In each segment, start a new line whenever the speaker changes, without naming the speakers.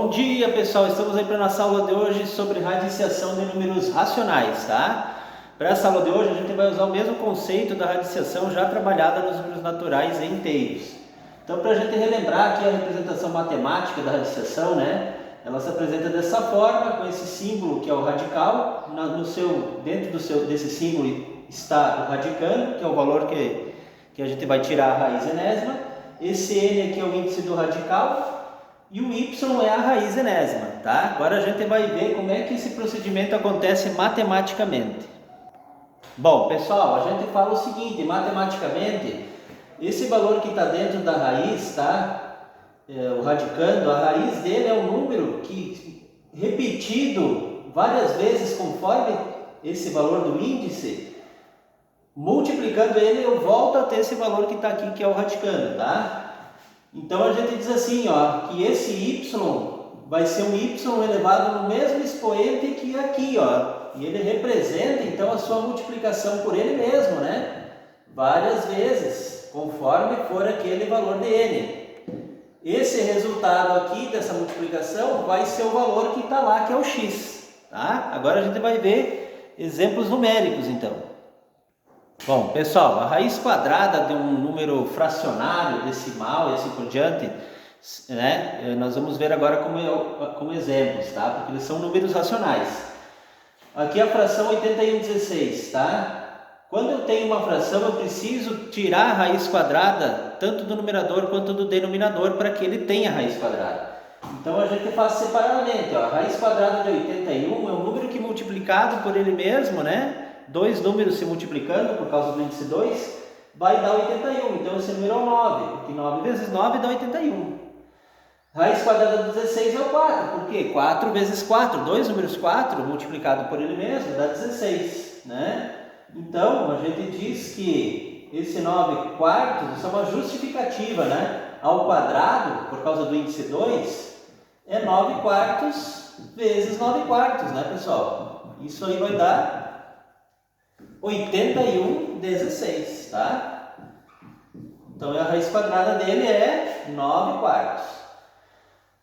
Bom dia, pessoal, estamos aí para a nossa aula de hoje sobre radiciação de números racionais, tá? Para essa aula de hoje a gente vai usar o mesmo conceito da radiciação já trabalhada nos números naturais e inteiros. Então, para a gente relembrar aqui a representação matemática da radiciação, né? Ela se apresenta dessa forma, com esse símbolo que é o radical. Dentro desse símbolo está o radicando, que é o valor que a gente vai tirar a raiz enésima. Esse n aqui é o índice do radical. E o y é a raiz enésima, tá? Agora a gente vai ver como é que esse procedimento acontece matematicamente. Bom, pessoal, a gente fala o seguinte, matematicamente, esse valor que está dentro da raiz, tá? O radicando, a raiz dele é um número que, repetido várias vezes conforme esse valor do índice, multiplicando ele, eu volto a ter esse valor que está aqui, que é o radicando, tá? Então a gente diz assim, ó, que esse y vai ser um y elevado no mesmo expoente que aqui, ó, e ele representa então a sua multiplicação por ele mesmo, né? Várias vezes, conforme for aquele valor de n. Esse resultado aqui dessa multiplicação vai ser o valor que está lá, que é o x, tá? Agora a gente vai ver exemplos numéricos, então. Bom, pessoal, a raiz quadrada de um número fracionário, decimal e assim por diante, né? Nós vamos ver agora como exemplos, tá? Porque eles são números racionais. Aqui a fração 81/16, tá? Quando eu tenho uma fração, eu preciso tirar a raiz quadrada, tanto do numerador quanto do denominador, para que ele tenha raiz quadrada. Então a gente faz separadamente, ó. A raiz quadrada de 81 é um número que multiplicado por ele mesmo, né? Dois números se multiplicando por causa do índice 2, vai dar 81. Então esse número é o 9, porque 9 vezes 9 dá 81. Raiz quadrada de 16 é o 4, por quê? 4 vezes 4, dois números 4 multiplicado por ele mesmo dá 16, né? Então a gente diz que esse 9 quartos, isso é uma justificativa, né? Ao quadrado, por causa do índice 2, é 9 quartos vezes 9 quartos, né, pessoal? Isso aí vai dar 81/16, tá? Então a raiz quadrada dele é 9 quartos.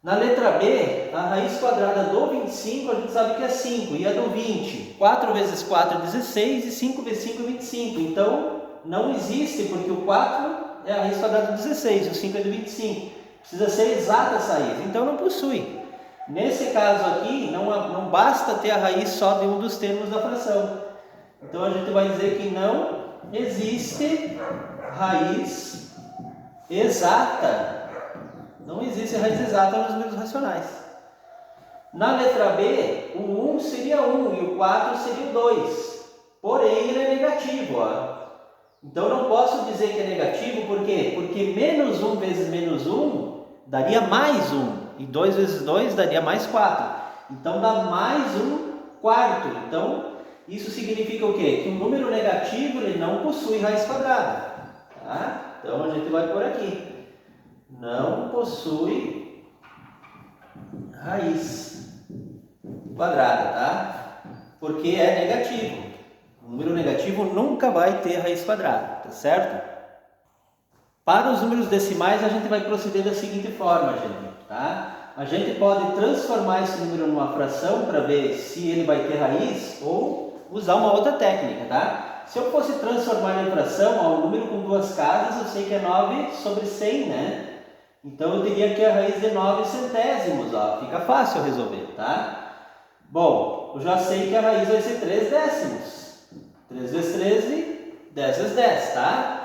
Na letra B, a raiz quadrada do 25 a gente sabe que é 5, e a do 20, 4 vezes 4 é 16 e 5 vezes 5 é 25. Então não existe, porque o 4 é a raiz quadrada do 16, o 5 é do 25. Precisa ser exata essa raiz, então não possui. Nesse caso aqui, não basta ter a raiz só de um dos termos da fração. Então a gente vai dizer que não existe raiz exata. Não existe raiz exata nos números racionais. Na letra B, o 1 seria 1 e o 4 seria o 2. Porém, ele é negativo, ó. Então não posso dizer que é negativo, por quê? Porque menos 1 vezes menos 1 daria mais 1. E 2 vezes 2 daria mais 4. Então dá mais 1 quarto. Então isso significa o quê? Que um número negativo ele não possui raiz quadrada, tá? Então a gente vai por aqui. Não possui raiz quadrada, tá? Porque é negativo. O número negativo nunca vai ter raiz quadrada, tá certo? Para os números decimais a gente vai proceder da seguinte forma, gente, tá? A gente pode transformar esse número numa fração para ver se ele vai ter raiz ou usar uma outra técnica, tá? Se eu fosse transformar em fração, ó, um número com duas casas, eu sei que é 9/100, né? Então eu teria aqui a raiz de 9 centésimos, ó. Fica fácil resolver, tá? Bom, eu já sei que a raiz vai ser 3 décimos. 3 vezes 13, 10 vezes 10, tá?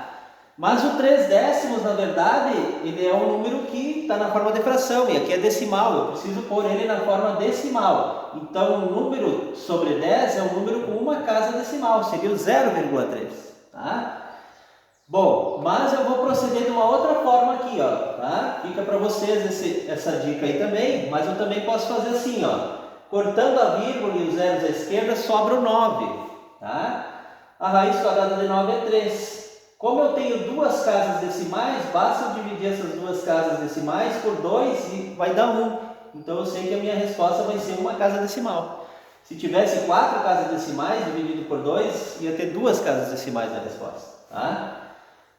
Mas o 3 décimos, na verdade, ele é um número que está na forma de fração, e aqui é decimal, eu preciso pôr ele na forma decimal. Então, um número sobre 10 é um número com uma casa decimal, seria o 0,3, tá? Bom, mas eu vou proceder de uma outra forma aqui, ó, tá? Fica para vocês essa dica aí também, mas eu também posso fazer assim, ó. Cortando a vírgula e os zeros à esquerda, sobra o 9, tá? A raiz quadrada de 9 é 3. Como eu tenho duas casas decimais, basta eu dividir essas duas casas decimais por 2 e vai dar 1. Então eu sei que a minha resposta vai ser uma casa decimal. Se tivesse 4 casas decimais dividido por 2, ia ter duas casas decimais na resposta, tá?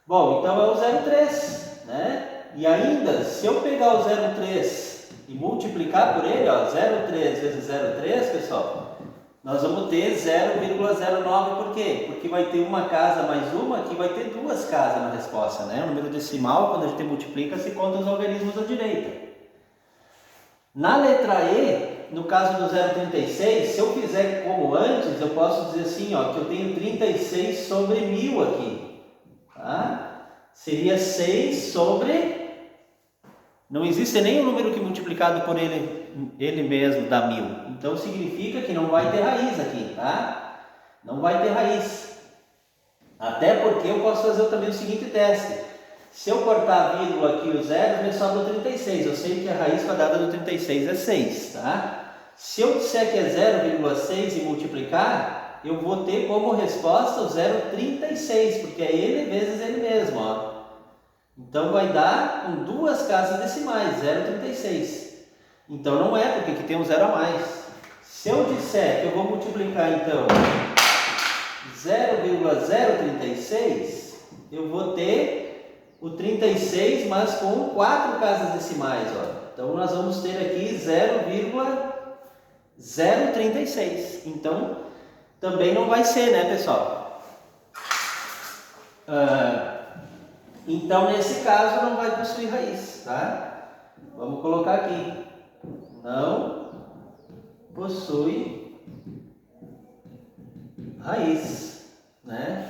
Bom, então é o 0,3, né? E ainda, se eu pegar o 0,3 e multiplicar por ele, ó, 0,3 vezes 0,3, pessoal, nós vamos ter 0,09. Por quê? Porque vai ter uma casa mais uma, aqui vai ter duas casas na resposta, né? O número decimal, quando a gente multiplica, se conta os algarismos à direita. Na letra E, no caso do 0,36, se eu fizer como antes, eu posso dizer assim, ó, que eu tenho 36 sobre 1000 aqui, tá? Seria 6 sobre... Não existe nenhum número que multiplicado por ele mesmo dá 1000. Então significa que não vai ter raiz aqui, tá? Não vai ter raiz. Até porque eu posso fazer também o seguinte teste. Se eu cortar a vírgula aqui o zero, me sobra 36. Eu sei que a raiz quadrada do 36 é 6, tá? Se eu disser que é 0,6 e multiplicar, eu vou ter como resposta o 0,36, porque é ele vezes ele mesmo, ó. Então vai dar com duas casas decimais, 0,36. Então não é, porque aqui tem um zero a mais. Se eu disser que eu vou multiplicar então 0,036, eu vou ter o 36, mas com 4 casas decimais, ó. Então nós vamos ter aqui 0,036. Então também não vai ser, né, pessoal? Então, nesse caso, não vai possuir raiz, tá? Vamos colocar aqui. Não possui raiz, né?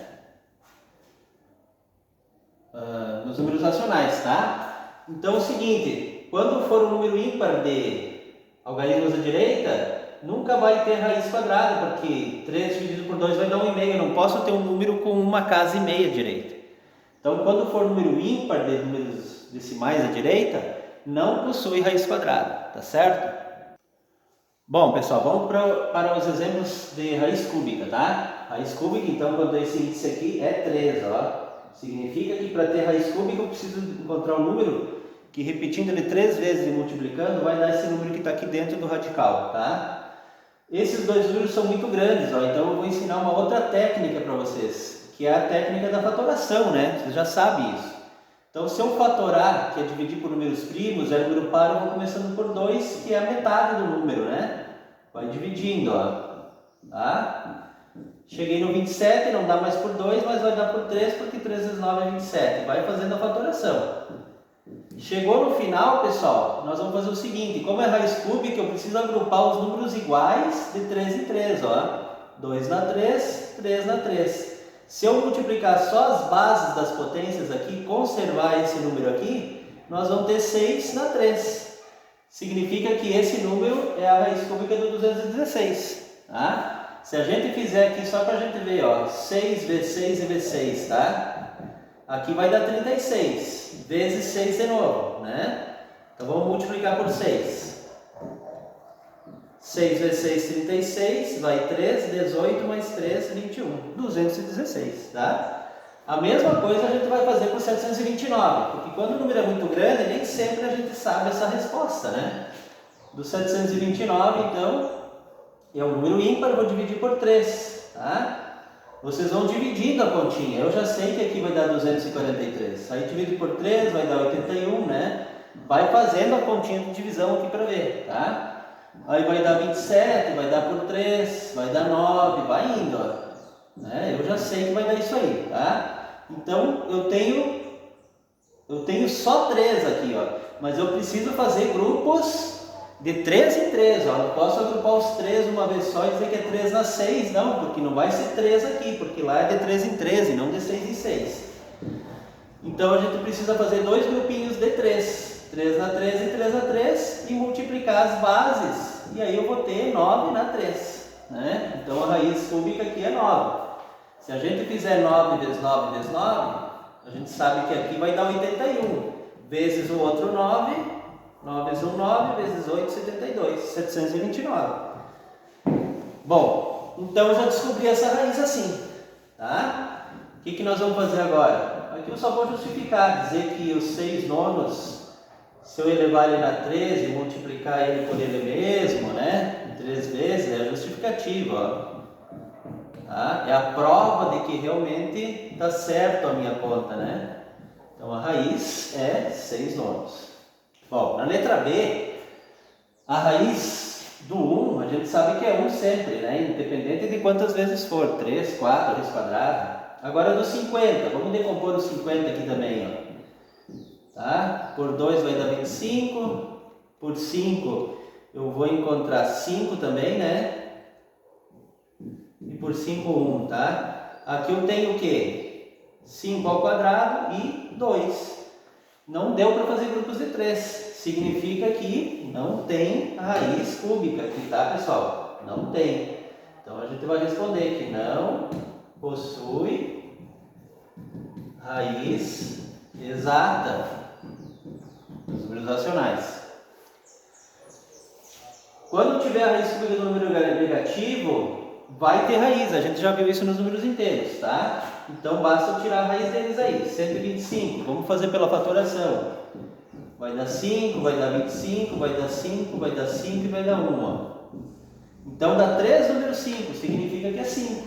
Nos números racionais, tá? Então, é o seguinte, quando for um número ímpar de algarismos à direita, nunca vai ter raiz quadrada, porque 3 dividido por 2 vai dar 1,5. Eu não posso ter um número com uma casa e meia à direita. Então, quando for número ímpar de números decimais à direita, não possui raiz quadrada, tá certo? Bom, pessoal, vamos para os exemplos de raiz cúbica, tá? Raiz cúbica, então, quando esse índice aqui é 3, ó. Significa que para ter raiz cúbica eu preciso encontrar um número que, repetindo ele 3 vezes e multiplicando, vai dar esse número que está aqui dentro do radical, tá? Esses dois números são muito grandes, ó, então eu vou ensinar uma outra técnica para vocês, que é a técnica da fatoração, né? Vocês já sabem isso. Então, se eu fatorar, que é dividir por números primos, é número par, eu vou começando por 2, que é a metade do número, né? Vai dividindo, ó. Tá? Cheguei no 27, não dá mais por 2, mas vai dar por 3, porque 3 vezes 9 é 27. Vai fazendo a fatoração. Chegou no final, pessoal, nós vamos fazer o seguinte. Como é raiz cúbica, eu preciso agrupar os números iguais de 3 em 3, ó. 2 na 3, 3 na 3. Se eu multiplicar só as bases das potências aqui, conservar esse número aqui, nós vamos ter 6 na 3. Significa que esse número é a raiz cúbica do 216, tá? Se a gente fizer aqui, só para a gente ver, ó, 6 vezes 6 e vezes 6, tá? Aqui vai dar 36, vezes 6 de novo, né? Então vamos multiplicar por 6. 6 vezes 6, 36, vai 3, 18 mais 3, 21, 216, tá? A mesma coisa a gente vai fazer por 729, porque quando o número é muito grande, nem sempre a gente sabe essa resposta, né? Do 729, então, é um número ímpar, eu vou dividir por 3, tá? Vocês vão dividindo a continha, eu já sei que aqui vai dar 243, aí divido por 3, vai dar 81, né? Vai fazendo a continha de divisão aqui para ver, tá? Aí vai dar 27, vai dar por 3, vai dar 9, vai indo, ó. Né? Eu já sei que vai dar isso aí, tá? Então, eu tenho só 3 aqui, ó. Mas eu preciso fazer grupos de 3 em 3, ó. Não posso agrupar os 3 uma vez só e dizer que é 3 na 6, não. Porque não vai ser 3 aqui, porque lá é de 3 em 13, não de 6 em 6. Então, a gente precisa fazer 2 grupinhos de 3. 3 na 3 e 3 na 3 e multiplicar as bases, e aí eu vou ter 9 na 3, né? Então a raiz cúbica aqui é 9. Se a gente fizer 9 vezes 9 vezes 9, a gente sabe que aqui vai dar 81, vezes o outro 9, 9 vezes 1, 9, vezes 8, 72, 729. Bom, então eu já descobri essa raiz assim, tá? O que nós vamos fazer agora? Aqui eu só vou justificar, dizer que os 6 nonos, se eu elevar ele na 13 e multiplicar ele por ele mesmo, né? 3 vezes, é a justificativa, ó. Tá? É a prova de que realmente está certo a minha conta, né? Então a raiz é 6 nonos. Bom, na letra B, A raiz do 1, a gente sabe que é 1 sempre, né? Independente de quantas vezes for, 3, 4, raiz quadrada. Agora do 50, vamos decompor o 50 aqui também, ó. Tá? Por 2 vai dar 25, por 5 eu vou encontrar 5 também, né? E por 5, 1, tá? Aqui eu tenho o quê? 5 ao quadrado e 2. Não deu para fazer grupos de 3. Significa que não tem raiz cúbica aqui, tá, pessoal? Não tem. Então a gente vai responder que não possui raiz exata dos números racionais. Quando tiver a raiz cúbica do número negativo, vai ter raiz. A gente já viu isso nos números inteiros, tá? Então basta tirar a raiz deles aí. 125. Vamos fazer pela fatoração. Vai dar 5, vai dar 25, vai dar 5, vai dar 5 e vai dar 1. Ó. Então dá 3 números 5, significa que é 5,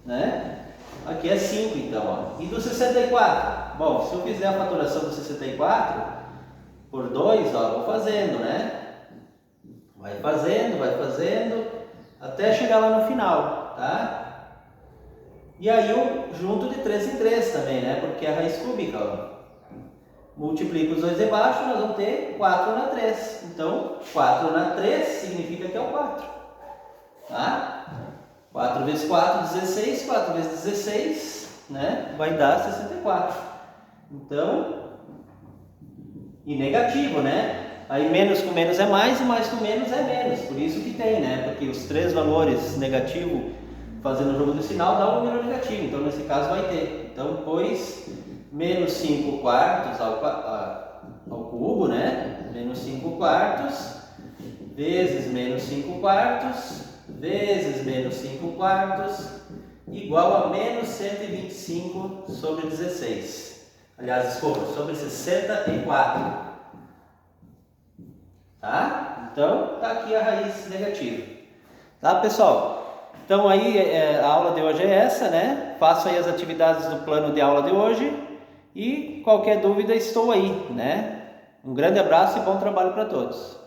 né? Aqui é 5 então, ó. E do 64? Bom, se eu fizer a fatoração do 64 por 2, ó, vou fazendo, né? Vai fazendo, até chegar lá no final, tá? E aí eu junto de 3 em 3 também, né? Porque é a raiz cúbica, ó. Multiplica os dois de baixo, nós vamos ter 4 na 3. Então, 4 na 3 significa que é o 4. Tá? 4 vezes 4, 16. 4 vezes 16, né? Vai dar 64. Então, e negativo, né? Aí menos com menos é mais e mais com menos é menos. Por isso que tem, né? Porque os 3 valores negativo fazendo o jogo do sinal dá um número negativo. Então, nesse caso, vai ter. Então, pois menos 5 quartos ao cubo, né? Menos 5 quartos vezes menos 5 quartos vezes menos 5 quartos igual a menos 125 sobre 16. Aliás, desculpa, sobre 64. Tá? Então, tá aqui a raiz negativa. Tá, pessoal? Então, aí a aula de hoje é essa, né? Faço aí as atividades do plano de aula de hoje e qualquer dúvida estou aí, né? Um grande abraço e bom trabalho para todos.